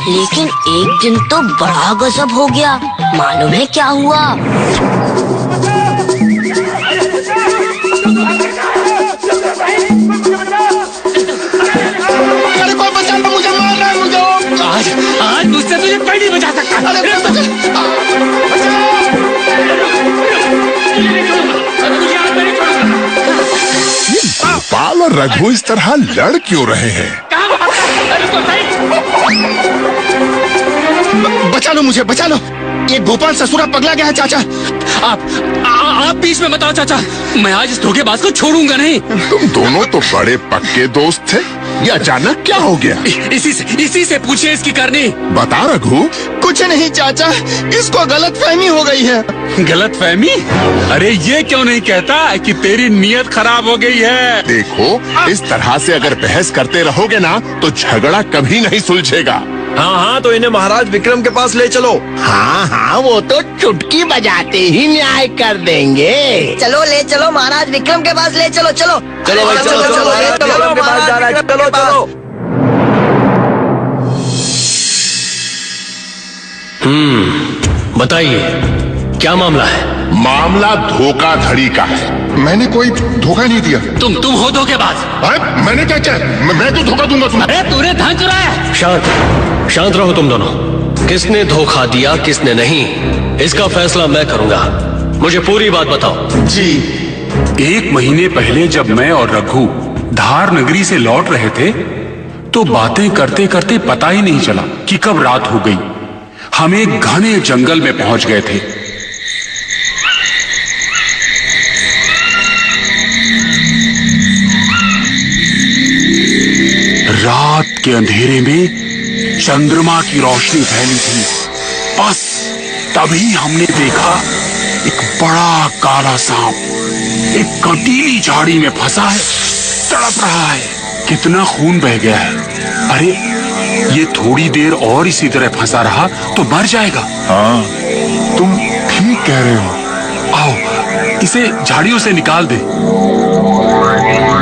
लेकिन एक दिन तो बड़ा गजब हो गया। मालूम है क्या हुआ? अरे कोई बचा लो, मुझे मारना है, मुझे आज मुझसे तुझे कोई नहीं बचा सकता। गोपाल और रघु इस तरह लड़ क्यों रहे हैं? बचा लो मुझे, बचा लो। ये गोपाल ससुरा पगला गया है चाचा। आप बीच में बताओ चाचा, मैं आज इस धोखेबाज को छोड़ूंगा नहीं। तुम दोनों तो बड़े पक्के दोस्त थे, ये अचानक क्या हो गया? इसी से पूछिए इसकी करनी। बता रघु। कुछ नहीं चाचा, इसको गलतफहमी हो गई है। गलतफहमी? अरे ये क्यों नहीं कहता कि तेरी नीयत खराब हो गई है? देखो, इस तरह से अगर बहस करते रहोगे ना तो झगड़ा कभी नहीं सुलझेगा। हाँ हाँ, तो इन्हें महाराज विक्रम के पास ले चलो। हाँ हाँ, वो तो चुटकी बजाते ही न्याय कर देंगे। चलो ले चलो महाराज विक्रम के पास ले चलो। चलो चलो भाई, चलो चलो, विक्रम के पास जा रहा है, चलो चलो। बताइए क्या मामला है? मामला धोखाधड़ी का है। मैंने कोई धोखा नहीं दिया। तुम हो धोखेबाज। मैंने क्या किया? मैं तो धोखा दूंगा तुम्हें। अरे तूने धन चुराया। शांत रहो तुम दोनों। किसने धोखा दिया किसने नहीं, इसका फैसला मैं करूंगा। मुझे पूरी बात बताओ। जी, 1 महीने पहले जब मैं और रघु धार नगरी से लौट रहे थे तो बातें करते करते पता ही नहीं चला कि कब रात हो गई। हम एक घने जंगल में पहुंच गए थे। रात के अंधेरे में चंद्रमा की रोशनी फैली थी। बस तभी हमने देखा एक बड़ा काला सांप एक कंटीली झाड़ी में फंसा है, तड़प रहा है। कितना खून बह गया है। अरे ये थोड़ी देर और इसी तरह फंसा रहा तो मर जाएगा। हाँ, तुम ठीक कह रहे हो। आओ इसे झाड़ियों से निकाल दे।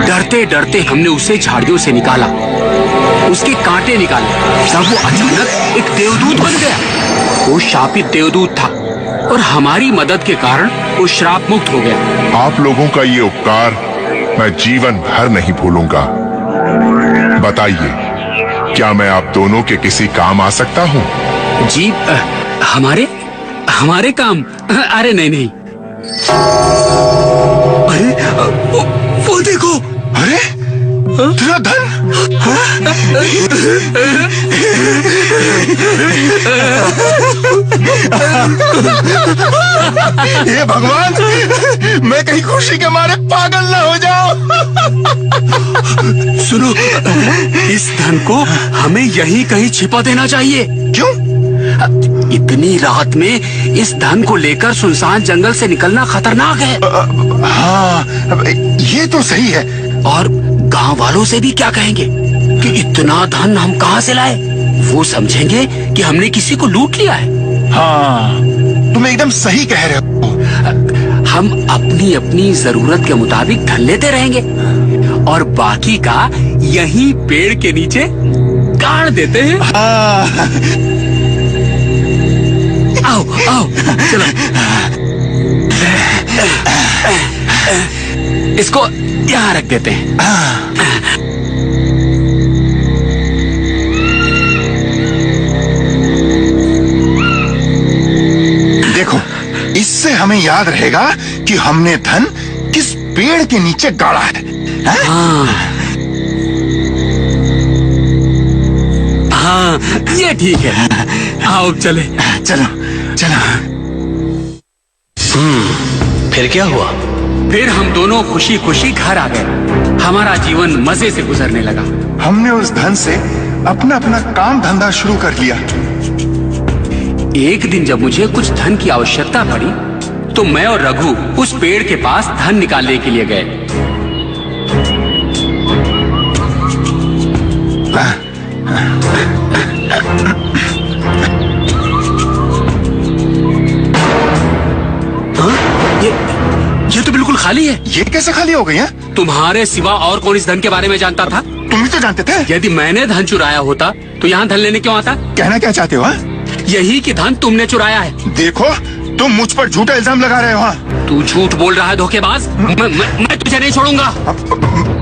डरते डरते हमने उसे झाड़ियों से निकाला, उसके कांटे निकाले। तब वो अचानक एक देवदूत बन गया। वो शापित देवदूत था और हमारी मदद के कारण वो श्राप मुक्त हो गया। आप लोगों का ये उपकार मैं जीवन भर नहीं भूलूंगा। बताइए, क्या मैं आप दोनों के किसी काम आ सकता हूँ? जी, हमारे काम? अरे नहीं। अरे वो देखो। अरे तेरा धन। हे भगवान, मैं कहीं खुशी के मारे पागल ना हो जाऊं। सुनो, इस धन को हमें यहीं कहीं छिपा देना चाहिए। क्यों? इतनी रात में इस धन को लेकर सुनसान जंगल से निकलना खतरनाक है। हाँ, ये तो सही है। और गांव वालों से भी क्या कहेंगे कि इतना धन हम कहां से लाए? वो समझेंगे कि हमने किसी को लूट लिया है। हाँ, तुम एकदम सही कह रहे हो। हम अपनी अपनी जरूरत के मुताबिक धन लेते रहेंगे और बाकी का यहीं पेड़ के नीचे गाड़ देते हैं। आओ चलो। इसको यहाँ रख देते हैं। देखो, इससे हमें याद रहेगा कि हमने धन किस पेड़ के नीचे गाड़ा है। हाँ, ये ठीक है। आओ चले। चलो। फिर क्या हुआ? फिर हम दोनों खुशी खुशी घर आ गए। हमारा जीवन मजे से गुजरने लगा। हमने उस धन से अपना अपना काम धंधा शुरू कर लिया। एक दिन जब मुझे कुछ धन की आवश्यकता पड़ी तो मैं और रघु उस पेड़ के पास धन निकालने के लिए गए। ये तो बिल्कुल खाली है। ये कैसे खाली हो गई है? तुम्हारे सिवा और कौन इस धन के बारे में जानता था? तुम ही तो जानते थे। यदि मैंने धन चुराया होता तो यहाँ धन लेने क्यों आता? कहना क्या चाहते हो? हाँ? यही कि धन तुमने चुराया है। देखो तुम मुझ पर झूठा इल्जाम लगा रहे हो। हाँ? तू झूठ बोल रहा है धोखेबाज। मैं तुझे नहीं छोड़ूंगा।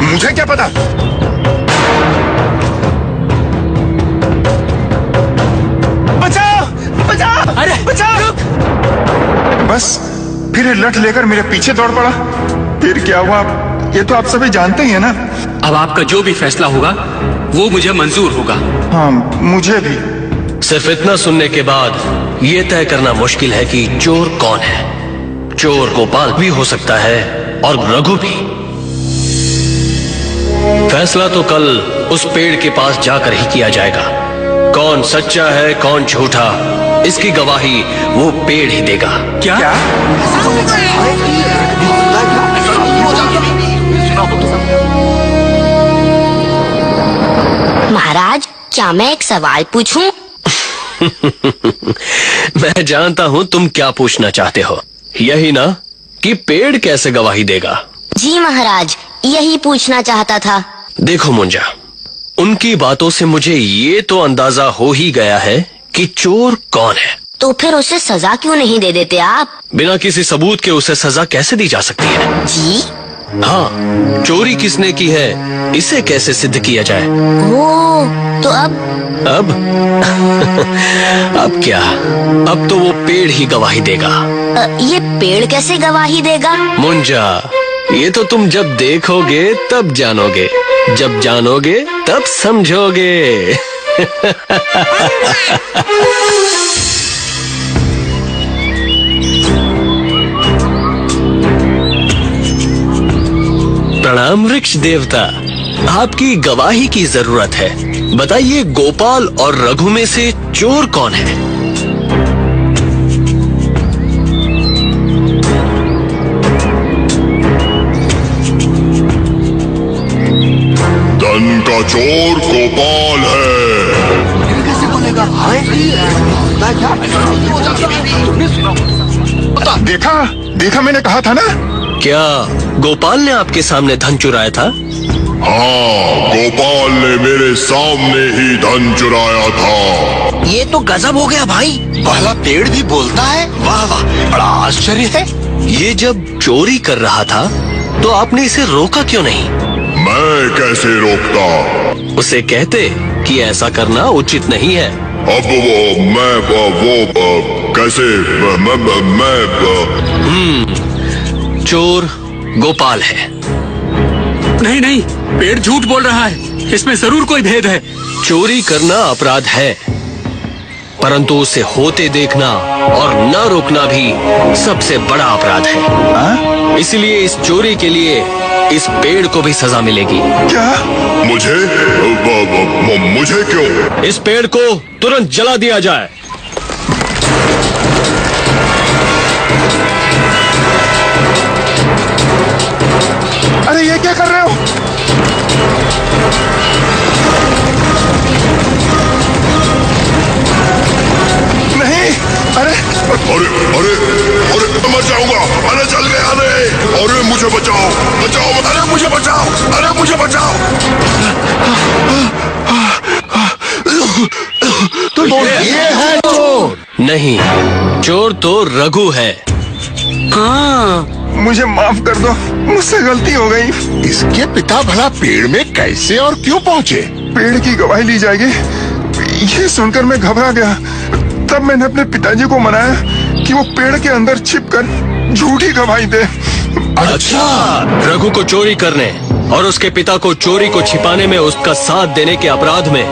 मुझे क्या पता? बचाओ बचाओ अरे बचाओ! बस फिर ये लठ लेकर मेरे पीछे दौड़ पड़ा। फिर क्या हुआ ये तो आप सभी जानते ही है ना। अब आपका जो भी फैसला होगा वो मुझे मंजूर होगा। हाँ मुझे भी। सिर्फ इतना सुनने के बाद ये तय करना मुश्किल है कि चोर कौन है। चोर गोपाल भी हो सकता है और रघु भी। फैसला तो कल उस पेड़ के पास जाकर ही किया जाएगा। कौन सच्चा है कौन झूठा, इसकी गवाही वो पेड़ ही देगा। क्या? महाराज क्या मैं एक सवाल पूछूं? मैं जानता हूँ तुम क्या पूछना चाहते हो। यही ना कि पेड़ कैसे गवाही देगा। जी महाराज यही पूछना चाहता था। देखो मुंजा, उनकी बातों से मुझे ये तो अंदाजा हो ही गया है कि चोर कौन है। तो फिर उसे सजा क्यों नहीं दे देते आप? बिना किसी सबूत के उसे सजा कैसे दी जा सकती है? जी हाँ, चोरी किसने की है इसे कैसे सिद्ध किया जाए? ओ तो अब अब क्या? अब तो वो पेड़ ही गवाही देगा। ये पेड़ कैसे गवाही देगा? मुंजा, ये तो तुम जब देखोगे तब जानोगे, जब जानोगे तब समझोगे। प्रणाम वृक्ष देवता, आपकी गवाही की जरूरत है। बताइए गोपाल और रघु में से चोर कौन है? धन का चोर गोपाल है। कैसे बोलेगा? देखा देखा मैंने कहा था ना। क्या गोपाल ने आपके सामने धन चुराया था? हाँ, गोपाल ने मेरे सामने ही धन चुराया था। ये तो गजब हो गया भाई। पहला पेड़ भी बोलता है। वाह वाह, बड़ा आश्चर्य है। ये जब चोरी कर रहा था तो आपने इसे रोका क्यों नहीं? मैं कैसे रोकता? उसे कहते कि ऐसा करना उचित नहीं है। अब कैसे चोर गोपाल है। नहीं नहीं, पेड़ झूठ बोल रहा है। इसमें जरूर कोई भेद है। चोरी करना अपराध है, परंतु उसे होते देखना और न रोकना भी सबसे बड़ा अपराध है। इसलिए इस चोरी के लिए इस पेड़ को भी सजा मिलेगी। क्या? मुझे क्यों? इस पेड़ को तुरंत जला दिया जाए। अरे ये क्या कर रहे हो? नहीं, अरे अरे अरे अरे मैं मर जाऊंगा। अरे जल गया। अरे मुझे बचाओ बचाओ, अरे मुझे बचाओ, अरे मुझे बचाओ। तो ये है चोर? नहीं, चोर तो रघु है। हाँ, मुझे माफ कर दो, मुझसे गलती हो गई। इसके पिता भला पेड़ में कैसे और क्यों पहुँचे? पेड़ की गवाही ली जाएगी ये सुनकर मैं घबरा गया। तब मैंने अपने पिताजी को मनाया कि वो पेड़ के अंदर छिपकर झूठी गवाही दे। अच्छा, रघु को चोरी करने और उसके पिता को चोरी को छिपाने में उसका साथ देने के अपराध में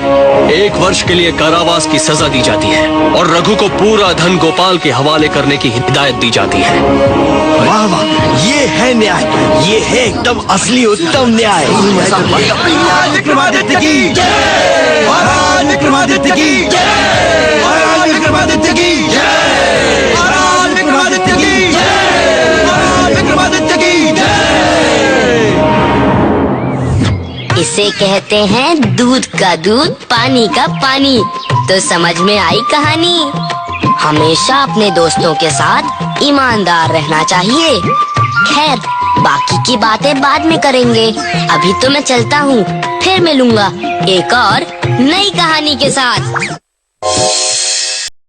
1 वर्ष के लिए कारावास की सजा दी जाती है और रघु को पूरा धन गोपाल के हवाले करने की हिदायत दी जाती है। वाह वाह, ये है न्याय। ये है एकदम असली उत्तम न्याय। महाराज विक्रमादित्य की जय। महाराज विक्रमादित्य की जय। महाराज विक्रमादित्य की जय। महाराज विक्रमादित्य की जय। महाराज विक्रमादित्य की जय। इसे कहते हैं दूध का दूध पानी का पानी। तो समझ में आई कहानी। हमेशा अपने दोस्तों के साथ ईमानदार रहना चाहिए। खैर बाकी की बातें बाद में करेंगे। अभी तो मैं चलता हूँ, फिर मिलूंगा एक और नई कहानी के साथ।